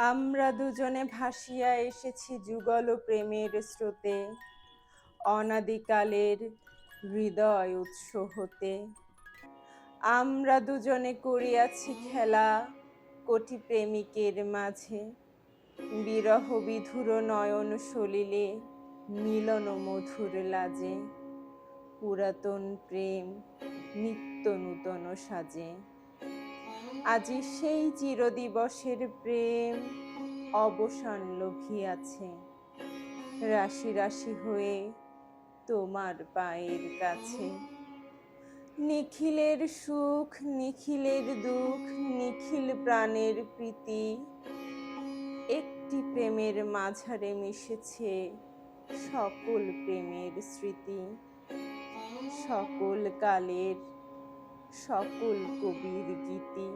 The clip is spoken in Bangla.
আমরা দুজনে ভাসিয়া এসেছি যুগল প্রেমের স্রোতে, অনাদিকালের হৃদয় উৎস হতে। আমরা দুজনে করিয়াছি খেলা কোটি প্রেমিকের মাঝে, বিরহ বিধুর নয়ন সলিলে মিলন মধুর লাজে। পুরাতন প্রেম নিত্য নূতন সাজে, আজি সেই চিরদিবসের প্রেম অবসান লভিয়াছে, রাশি রাশি হয়ে তোমার পায়ের কাছে। নিখিলের সুখ নিখিলের দুঃখ নিখিল প্রাণের প্রীতি, একটি প্রেমের মাঝারে মিশেছে সকল প্রেমের স্মৃতি। সকল কালের সকল কবির গীতি।